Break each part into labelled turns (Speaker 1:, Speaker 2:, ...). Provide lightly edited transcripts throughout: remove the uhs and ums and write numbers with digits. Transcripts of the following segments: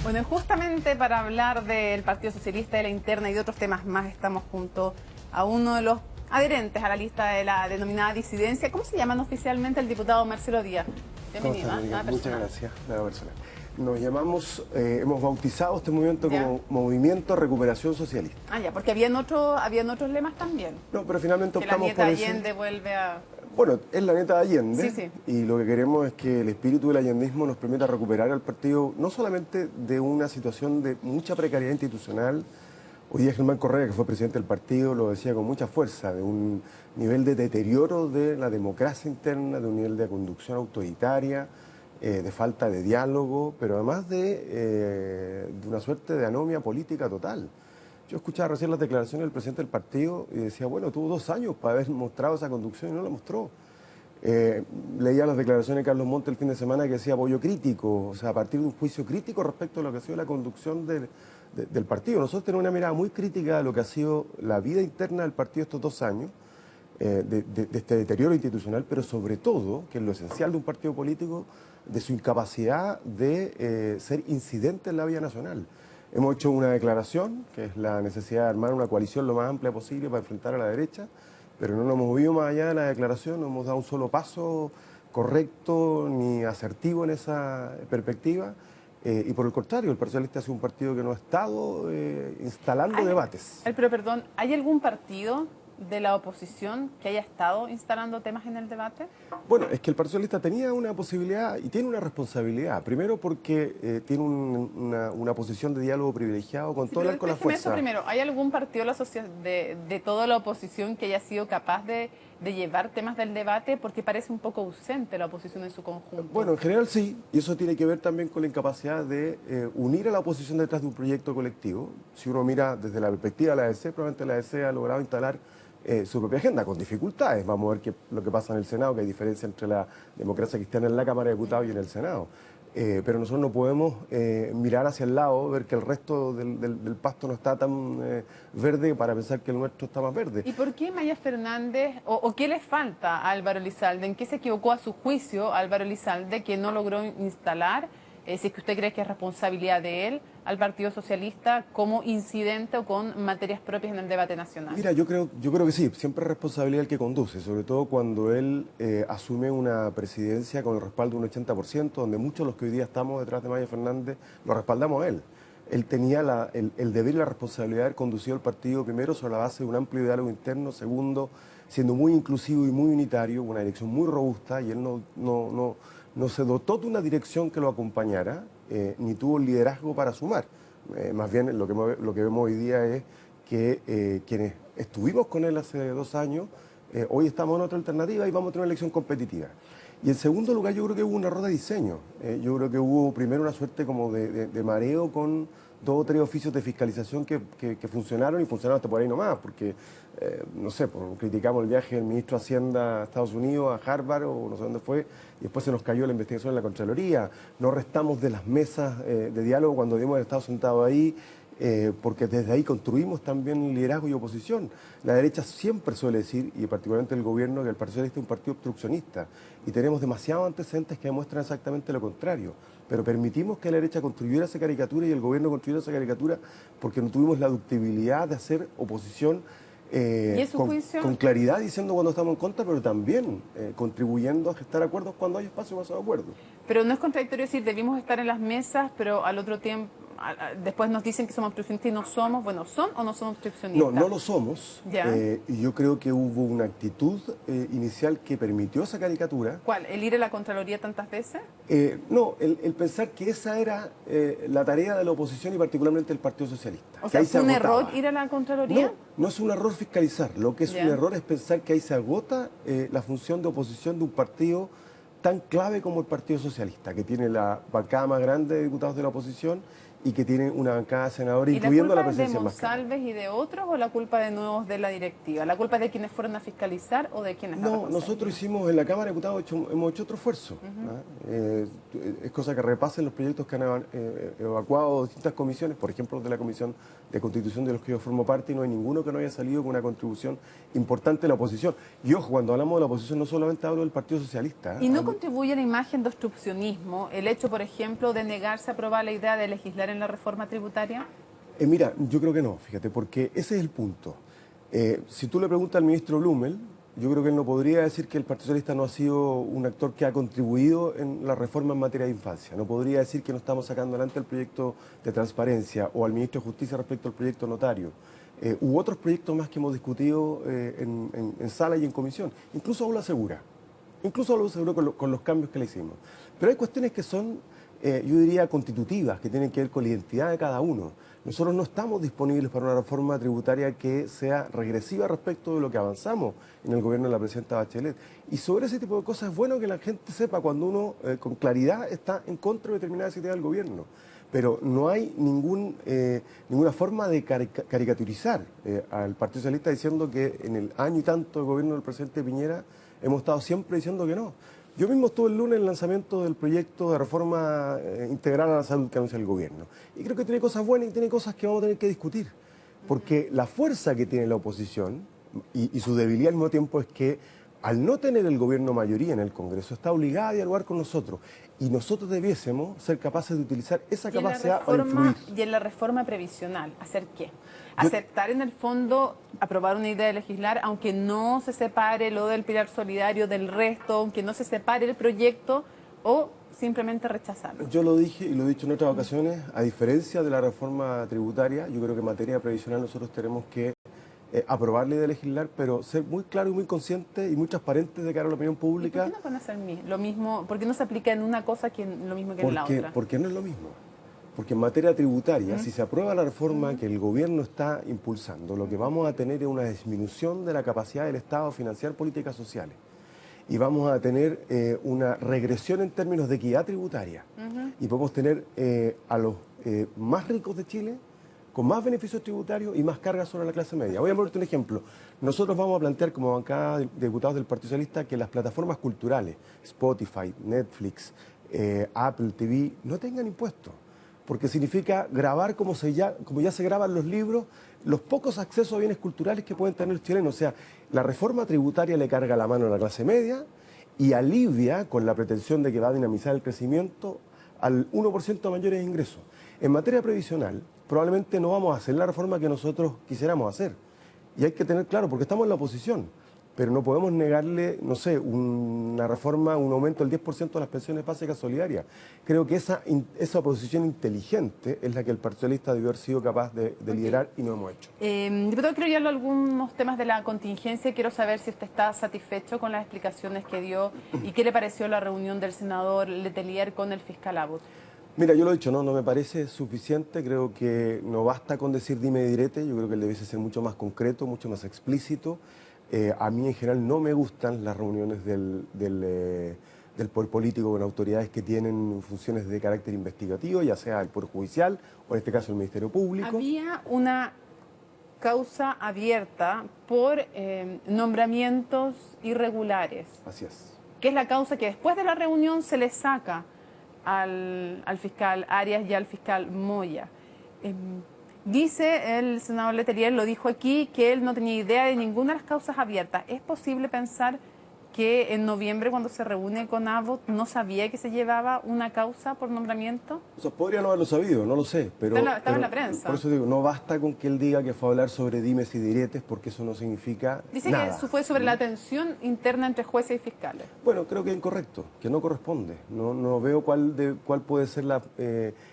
Speaker 1: Bueno, y justamente para hablar del Partido Socialista, de la interna y de otros temas más, estamos junto a uno de los adherentes a la lista de la denominada disidencia. ¿Cómo se llaman oficialmente? El diputado Marcelo Díaz. Bienvenido.
Speaker 2: Muchas gracias, nada personal. Nos llamamos, hemos bautizado este movimiento como Movimiento Recuperación Socialista.
Speaker 1: Ah, ya, porque habían otros lemas también.
Speaker 2: No, pero finalmente
Speaker 1: que la
Speaker 2: optamos
Speaker 1: nieta
Speaker 2: por ese.
Speaker 1: Allende vuelve a...
Speaker 2: Bueno, es la neta de Allende,
Speaker 1: Sí.
Speaker 2: Y lo que queremos es que el espíritu del allendismo nos permita recuperar al partido no solamente de una situación de mucha precariedad institucional. Hoy día Germán Correa, que fue presidente del partido, lo decía con mucha fuerza, de un nivel de deterioro de la democracia interna, de un nivel de conducción autoritaria, de falta de diálogo, pero además de una suerte de anomia política total. Yo escuchaba recién las declaraciones del presidente del partido y decía, bueno, tuvo 2 años para haber mostrado esa conducción y no la mostró. Leía las declaraciones de Carlos Montes el fin de semana que decía apoyo crítico, o sea, a partir de un juicio crítico respecto a lo que ha sido la conducción del partido. Nosotros tenemos una mirada muy crítica de lo que ha sido la vida interna del partido estos 2 años, de este deterioro institucional, pero sobre todo, que es lo esencial de un partido político, de su incapacidad de ser incidente en la vida nacional. Hemos hecho una declaración, que es la necesidad de armar una coalición lo más amplia posible para enfrentar a la derecha, pero no nos hemos movido más allá de la declaración, no hemos dado un solo paso correcto ni asertivo en esa perspectiva. Y por el contrario, el Partido Socialista ha sido un partido que no ha estado instalando debates.
Speaker 1: Pero perdón, ¿hay algún partido de la oposición que haya estado instalando temas en el debate?
Speaker 2: Bueno, es que el Partido Socialista tenía una posibilidad y tiene una responsabilidad. Primero porque tiene una posición de diálogo privilegiado con todo el con la fuerza.
Speaker 1: Primero, ¿hay algún partido de toda la oposición que haya sido capaz de llevar temas del debate? Porque parece un poco ausente la oposición en su conjunto.
Speaker 2: Bueno, en general sí, y eso tiene que ver también con la incapacidad de unir a la oposición detrás de un proyecto colectivo. Si uno mira desde la perspectiva de la ADC, probablemente la ADC ha logrado instalar su propia agenda, con dificultades. Vamos a ver lo que pasa en el Senado, que hay diferencia entre la democracia cristiana en la Cámara de Diputados y en el Senado. Pero nosotros no podemos mirar hacia el lado, ver que el resto del pasto no está tan verde para pensar que el nuestro está más verde.
Speaker 1: ¿Y por qué Maya Fernández, o qué le falta a Álvaro Elizalde? ¿En qué se equivocó a su juicio Álvaro Elizalde que no logró instalar, si es que usted cree que es responsabilidad de él, al Partido Socialista como incidente o con materias propias en el debate nacional?
Speaker 2: Mira, yo creo que sí, siempre es responsabilidad el que conduce, sobre todo cuando él asume una presidencia con el respaldo de un 80%, donde muchos de los que hoy día estamos detrás de Maya Fernández lo respaldamos a él. Él tenía el deber y la responsabilidad de haber conducido el partido, primero, sobre la base de un amplio diálogo interno, segundo, siendo muy inclusivo y muy unitario, una dirección muy robusta, y él no se dotó de una dirección que lo acompañara, ni tuvo el liderazgo para sumar. Más bien lo que vemos hoy día es que quienes estuvimos con él hace 2 años, hoy estamos en otra alternativa y vamos a tener una elección competitiva. Y en segundo lugar, yo creo que hubo un error de diseño. Yo creo que hubo primero una suerte como de mareo con 2 o 3 oficios de fiscalización que funcionaron y funcionaron hasta por ahí nomás, porque, no sé, criticamos el viaje del ministro de Hacienda a Estados Unidos, a Harvard o no sé dónde fue, y después se nos cayó la investigación en la Contraloría. No restamos de las mesas de diálogo cuando debimos haber estado sentados ahí, porque desde ahí construimos también liderazgo y oposición. La derecha siempre suele decir, y particularmente el gobierno, que el Partido Socialista es un partido obstruccionista, y tenemos demasiados antecedentes que demuestran exactamente lo contrario. Pero permitimos que la derecha construyera esa caricatura y el gobierno construyera esa caricatura porque no tuvimos la ductibilidad de hacer oposición con claridad, diciendo cuando estamos en contra, pero también contribuyendo a gestar acuerdos cuando hay espacio para esos acuerdos.
Speaker 1: Pero no es contradictorio decir, debimos estar en las mesas, pero al otro tiempo, después nos dicen que somos obstruccionistas y no somos. Bueno, ¿son o no son obstruccionistas?
Speaker 2: No lo somos. Y yo creo que hubo una actitud inicial que permitió esa caricatura.
Speaker 1: ¿Cuál? ¿El ir a la Contraloría tantas veces?
Speaker 2: No, el pensar que esa era la tarea de la oposición y particularmente del Partido Socialista.
Speaker 1: O sea, ¿es un error ir a la Contraloría?
Speaker 2: No es un error fiscalizar. Lo que es un error es pensar que ahí se agota la función de oposición de un partido tan clave como el Partido Socialista, que tiene la bancada más grande de diputados de la oposición y que tiene una bancada de senadores, incluyendo la presencia más cara.
Speaker 1: ¿Y la culpa es de Monsalves y de otros o la culpa de nuevos de la directiva? ¿La culpa es de quienes fueron a fiscalizar o de quienes
Speaker 2: no? Nosotros hicimos en la Cámara de Diputados, hemos hecho otro esfuerzo. Es cosa que repasen los proyectos que han evacuado distintas comisiones, por ejemplo, de la Comisión de Constitución de los que yo formo parte, y no hay ninguno que no haya salido con una contribución importante de la oposición. Y ojo, cuando hablamos de la oposición no solamente hablo del Partido Socialista.
Speaker 1: ¿Y no contribuye a la imagen de obstruccionismo el hecho, por ejemplo, de negarse a aprobar la idea de legislar en la reforma tributaria?
Speaker 2: Mira, yo creo que no, fíjate, porque ese es el punto. Si tú le preguntas al ministro Blumel, yo creo que él no podría decir que el Partido Socialista no ha sido un actor que ha contribuido en la reforma en materia de infancia. No podría decir que no estamos sacando adelante el proyecto de transparencia o al ministro de Justicia respecto al proyecto notario. U otros proyectos más que hemos discutido en sala y en comisión. Incluso lo asegura. Incluso lo aseguró con los cambios que le hicimos. Pero hay cuestiones que son, yo diría, constitutivas, que tienen que ver con la identidad de cada uno. Nosotros no estamos disponibles para una reforma tributaria que sea regresiva respecto de lo que avanzamos en el gobierno de la presidenta Bachelet. Y sobre ese tipo de cosas es bueno que la gente sepa cuando uno con claridad está en contra de determinadas ideas del gobierno. Pero no hay ninguna forma de caricaturizar al Partido Socialista diciendo que en el año y tanto de gobierno del presidente Piñera hemos estado siempre diciendo que no. Yo mismo estuve el lunes en el lanzamiento del proyecto de reforma integral a la salud que anuncia el gobierno. Y creo que tiene cosas buenas y tiene cosas que vamos a tener que discutir. Porque la fuerza que tiene la oposición y su debilidad al mismo tiempo es que al no tener el gobierno mayoría en el Congreso está obligada a dialogar con nosotros. Y nosotros debiésemos ser capaces de utilizar esa capacidad para influir.
Speaker 1: Y en la reforma previsional, ¿hacer qué? Aceptar en el fondo, aprobar una idea de legislar, aunque no se separe lo del pilar solidario del resto, aunque no se separe el proyecto, o simplemente rechazarlo.
Speaker 2: Yo lo dije y lo he dicho en otras ocasiones, a diferencia de la reforma tributaria, yo creo que en materia previsional nosotros tenemos que aprobar la idea de legislar, pero ser muy claro y muy consciente y muy transparente de cara a la opinión pública.
Speaker 1: ¿Y por qué no van a hacer lo mismo? ¿Por qué no se aplica en una cosa que en lo mismo que en la otra?
Speaker 2: Porque no es lo mismo. Porque en materia tributaria, si se aprueba la reforma que el gobierno está impulsando, lo que vamos a tener es una disminución de la capacidad del Estado de financiar políticas sociales. Y vamos a tener una regresión en términos de equidad tributaria. Y podemos tener a los más ricos de Chile con más beneficios tributarios y más cargas sobre la clase media. Voy a ponerte un ejemplo. Nosotros vamos a plantear como bancada de diputados del Partido Socialista que las plataformas culturales, Spotify, Netflix, Apple TV, no tengan impuestos. Porque significa grabar como ya se graban los libros, los pocos accesos a bienes culturales que pueden tener los chilenos. O sea, la reforma tributaria le carga la mano a la clase media y alivia, con la pretensión de que va a dinamizar el crecimiento, al 1% de mayores ingresos. En materia previsional, probablemente no vamos a hacer la reforma que nosotros quisiéramos hacer. Y hay que tener claro, porque estamos en la oposición, pero no podemos negarle, no sé, una reforma, un aumento del 10% de las pensiones básicas solidarias. Creo que esa oposición inteligente es la que el Partido Socialista debió haber sido capaz de liderar y no hemos hecho.
Speaker 1: Diputado, quiero llevarlo a algunos temas de la contingencia. Quiero saber si usted está satisfecho con las explicaciones que dio y qué le pareció la reunión del senador Letelier con el fiscal Abbott.
Speaker 2: Mira, yo lo he dicho, no me parece suficiente, creo que no basta con decir dime y direte, yo creo que él debiese ser mucho más concreto, mucho más explícito. A mí en general no me gustan las reuniones del poder político con autoridades que tienen funciones de carácter investigativo, ya sea el Poder Judicial o en este caso el Ministerio Público.
Speaker 1: Había una causa abierta por nombramientos irregulares.
Speaker 2: Así es.
Speaker 1: Que es la causa que después de la reunión se le saca al fiscal Arias y al fiscal Moya. Dice el senador Letelier, lo dijo aquí, que él no tenía idea de ninguna de las causas abiertas. ¿Es posible pensar que en noviembre, cuando se reúne con Abbott, no sabía que se llevaba una causa por nombramiento?
Speaker 2: Eso podría no haberlo sabido, no lo sé. Pero,
Speaker 1: estaba en la prensa.
Speaker 2: Por eso digo, no basta con que él diga que fue a hablar sobre dimes y diretes, porque eso no significa
Speaker 1: Dice
Speaker 2: nada.
Speaker 1: que eso fue sobre la tensión interna entre jueces y fiscales.
Speaker 2: Bueno, creo que es incorrecto, que no corresponde. No veo cuál puede ser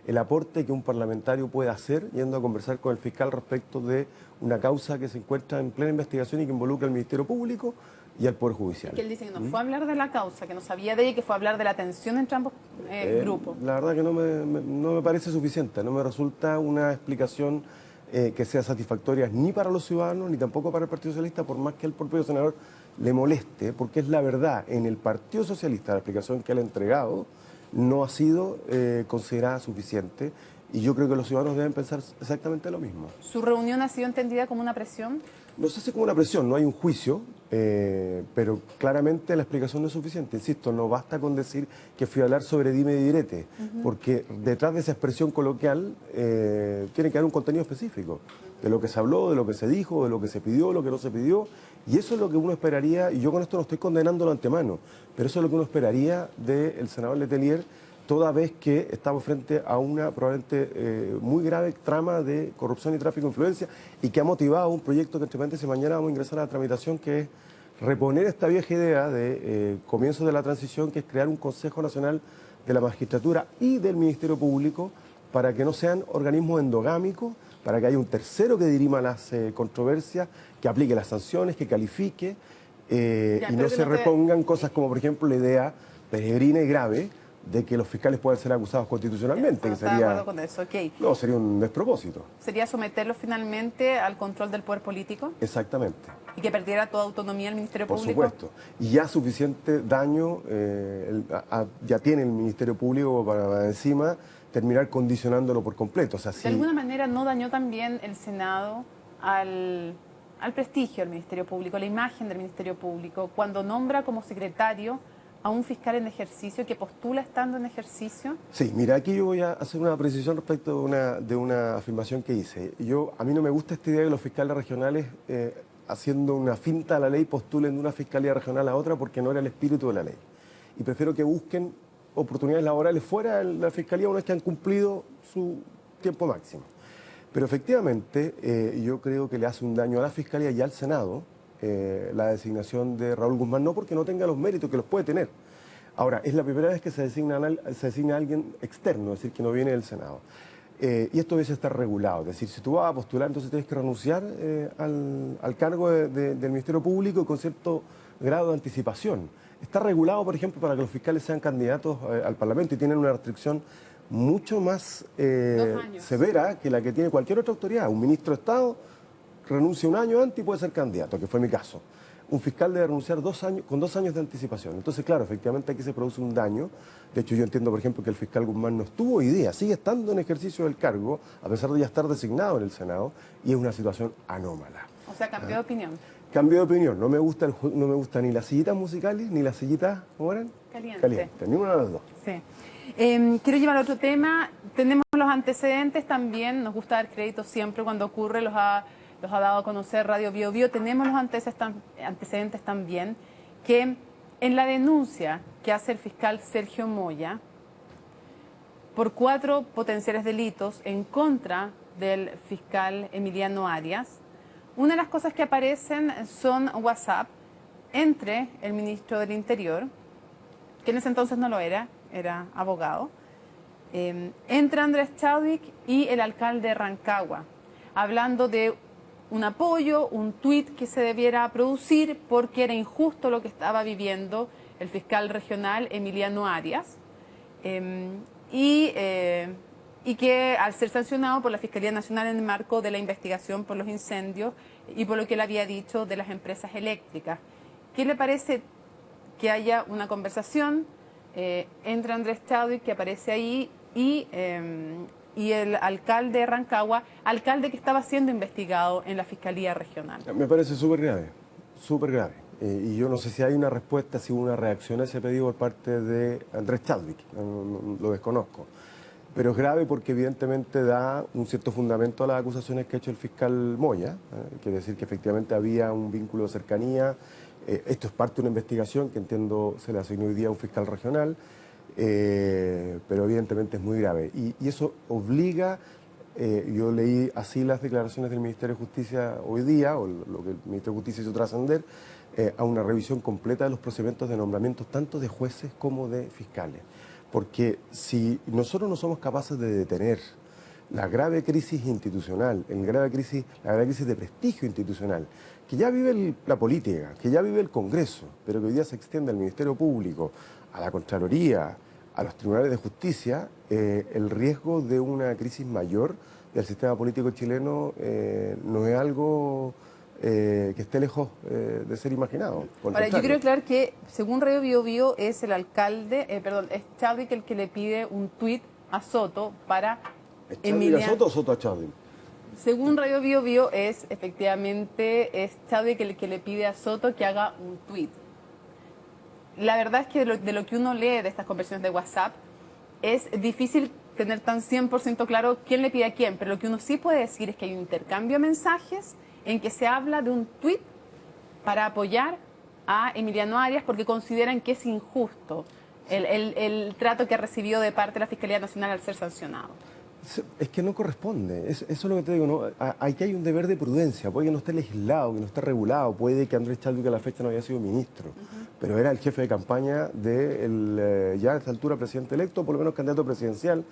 Speaker 2: el aporte que un parlamentario puede hacer yendo a conversar con el fiscal respecto de una causa que se encuentra en plena investigación y que involucra al Ministerio Público y al Poder Judicial.
Speaker 1: Que él dice que no fue a hablar de la causa, que no sabía de ella, que fue a hablar de la tensión entre ambos grupos.
Speaker 2: La verdad que no me parece suficiente, no me resulta una explicación que sea satisfactoria ni para los ciudadanos ni tampoco para el Partido Socialista, por más que el propio senador le moleste, porque es la verdad, en el Partido Socialista la explicación que él ha entregado no ha sido considerada suficiente y yo creo que los ciudadanos deben pensar exactamente lo mismo.
Speaker 1: ¿Su reunión ha sido entendida como una presión?
Speaker 2: No se hace como una presión, no hay un juicio, pero claramente la explicación no es suficiente. Insisto, no basta con decir que fui a hablar sobre dime y direte, porque detrás de esa expresión coloquial tiene que haber un contenido específico de lo que se habló, de lo que se dijo, de lo que se pidió, lo que no se pidió. Y eso es lo que uno esperaría, y yo con esto no estoy condenando de antemano, pero eso es lo que uno esperaría del senador Letelier, toda vez que estamos frente a una probablemente muy grave trama de corrupción y tráfico de influencia y que ha motivado un proyecto que entre paréntesis mañana vamos a ingresar a la tramitación, que es reponer esta vieja idea de comienzo de la transición, que es crear un Consejo Nacional de la Magistratura y del Ministerio Público para que no sean organismos endogámicos, para que haya un tercero que dirima las controversias, que aplique las sanciones, que califique y no se repongan cosas como, por ejemplo, la idea peregrina y grave de que los fiscales puedan ser acusados constitucionalmente, que sería,
Speaker 1: de acuerdo con eso, okay.
Speaker 2: No, sería un despropósito.
Speaker 1: ¿Sería someterlos finalmente al control del poder político?
Speaker 2: Exactamente.
Speaker 1: ¿Y que perdiera toda autonomía el Ministerio Público?
Speaker 2: Por supuesto. Y ya suficiente daño ya tiene el Ministerio Público para encima terminar condicionándolo por completo. O sea,
Speaker 1: de alguna manera no dañó también el Senado al prestigio del Ministerio Público, a la imagen del Ministerio Público, cuando nombra como secretario a un fiscal en ejercicio que postula estando en ejercicio?
Speaker 2: Sí, mira, aquí yo voy a hacer una precisión respecto de una afirmación que hice. A mí no me gusta esta idea de que los fiscales regionales, haciendo una finta a la ley, postulen de una fiscalía regional a otra, porque no era el espíritu de la ley. Y prefiero que busquen oportunidades laborales fuera de la fiscalía una vez que han cumplido su tiempo máximo. Pero efectivamente, yo creo que le hace un daño a la fiscalía y al Senado la designación de Raúl Guzmán, no porque no tenga los méritos, que los puede tener. Ahora, es la primera vez que se designa a alguien externo, es decir, que no viene del Senado. Y esto debe estar regulado, es decir, si tú vas a postular, entonces tienes que renunciar al cargo del Ministerio Público con cierto grado de anticipación. Está regulado, por ejemplo, para que los fiscales sean candidatos al Parlamento y tienen una restricción mucho más severa que la que tiene cualquier otra autoridad. Un ministro de Estado renuncia un año antes y puede ser candidato, que fue mi caso. Un fiscal debe renunciar con 2 años de anticipación. Entonces, claro, efectivamente aquí se produce un daño. De hecho, yo entiendo, por ejemplo, que el fiscal Guzmán no estuvo hoy día, sigue estando en ejercicio del cargo, a pesar de ya estar designado en el Senado, y es una situación anómala.
Speaker 1: O sea, cambió de opinión.
Speaker 2: Cambió de opinión. No me gusta no me gustan ni las sillitas musicales, ni las sillitas, ¿cómo eran? Calientes, ninguna de las dos.
Speaker 1: Sí. Quiero llevar a otro tema. Tenemos los antecedentes también. Nos gusta dar crédito siempre cuando ocurre, los ha dado a conocer Radio Bio Bio. Tenemos los antecedentes también, que en la denuncia que hace el fiscal Sergio Moya por 4 potenciales delitos en contra del fiscal Emiliano Arias, una de las cosas que aparecen son WhatsApp entre el ministro del Interior, que en ese entonces no lo era abogado, entre Andrés Chadwick y el alcalde de Rancagua, hablando de un apoyo, un tuit que se debiera producir porque era injusto lo que estaba viviendo el fiscal regional Emiliano Arias y que al ser sancionado por la Fiscalía Nacional en el marco de la investigación por los incendios y por lo que él había dicho de las empresas eléctricas. ¿Qué le parece que haya una conversación entre Andrés Chadwick, que aparece ahí, y el alcalde de Rancagua, alcalde que estaba siendo investigado en la Fiscalía Regional?
Speaker 2: Me parece súper grave, súper grave. Y yo no sé si hay una respuesta, si hubo una reacción a ese pedido por parte de Andrés Chadwick, lo desconozco. Pero es grave porque evidentemente da un cierto fundamento a las acusaciones que ha hecho el fiscal Moya, quiere decir que efectivamente había un vínculo de cercanía. Esto es parte de una investigación que entiendo se le asignó hoy día a un fiscal regional, pero evidentemente es muy grave. Y eso obliga, yo leí así las declaraciones del Ministerio de Justicia hoy día, o lo que el Ministerio de Justicia hizo trascender, a una revisión completa de los procedimientos de nombramiento tanto de jueces como de fiscales. Porque si nosotros no somos capaces de detener la grave crisis institucional, la grave crisis de prestigio institucional, que ya vive la política, que ya vive el Congreso, pero que hoy día se extiende al Ministerio Público, a la Contraloría, a los tribunales de justicia, el riesgo de una crisis mayor del sistema político chileno no es algo que esté lejos de ser imaginado.
Speaker 1: Ahora, yo quiero aclarar que, según Radio Bio Bio, es el alcalde, es Chadwick el que le pide un tuit a Soto para
Speaker 2: ¿Es Chadwick a Soto o Soto a Chadwick?
Speaker 1: Según Radio Bio Bio es Chadwick que le pide a Soto que haga un tuit. La verdad es que de lo que uno lee de estas conversaciones de WhatsApp es difícil tener tan 100% claro quién le pide a quién, pero lo que uno sí puede decir es que hay un intercambio de mensajes en que se habla de un tuit para apoyar a Emiliano Arias porque consideran que es injusto el trato que ha recibido de parte de la Fiscalía Nacional al ser sancionado.
Speaker 2: Es que no corresponde, eso es lo que te digo, ¿no? Aquí hay un deber de prudencia, puede que no esté legislado, que no esté regulado, puede que Andrés Chadwick a la fecha no haya sido ministro, pero era el jefe de campaña de ya a esta altura presidente electo, por lo menos candidato presidencial.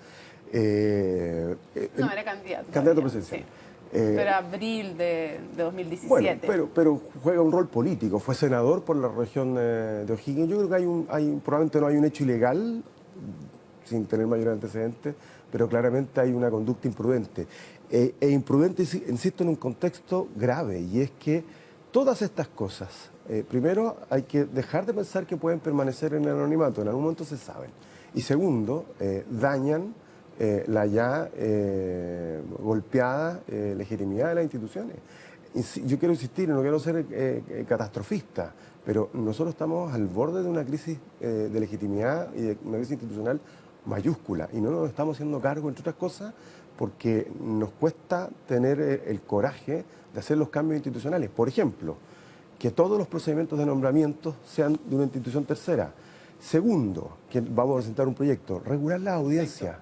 Speaker 1: No, era candidato.
Speaker 2: Candidato presidencial.
Speaker 1: Sí. Pero abril de 2017.
Speaker 2: Bueno, pero juega un rol político, fue senador por la región de O'Higgins. Yo creo que probablemente no hay un hecho ilegal, sin tener mayor antecedentes, pero claramente hay una conducta imprudente. Imprudente, insisto, en un contexto grave, y es que todas estas cosas, primero, hay que dejar de pensar que pueden permanecer en el anonimato, en algún momento se saben. Y segundo, dañan la ya golpeada legitimidad de las instituciones. Yo quiero insistir, no quiero ser catastrofista, pero nosotros estamos al borde de una crisis de legitimidad y de una crisis institucional mayúscula, y no nos estamos haciendo cargo, entre otras cosas, porque nos cuesta tener el coraje de hacer los cambios institucionales. Por ejemplo, que todos los procedimientos de nombramiento sean de una institución tercera. Segundo, que vamos a presentar un proyecto, regular la audiencia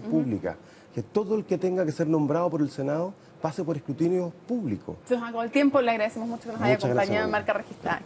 Speaker 2: pública, que todo el que tenga que ser nombrado por el Senado pase por escrutinio público.
Speaker 1: Se nos acabó el tiempo, le agradecemos mucho que nos haya acompañado en Marca Registrada.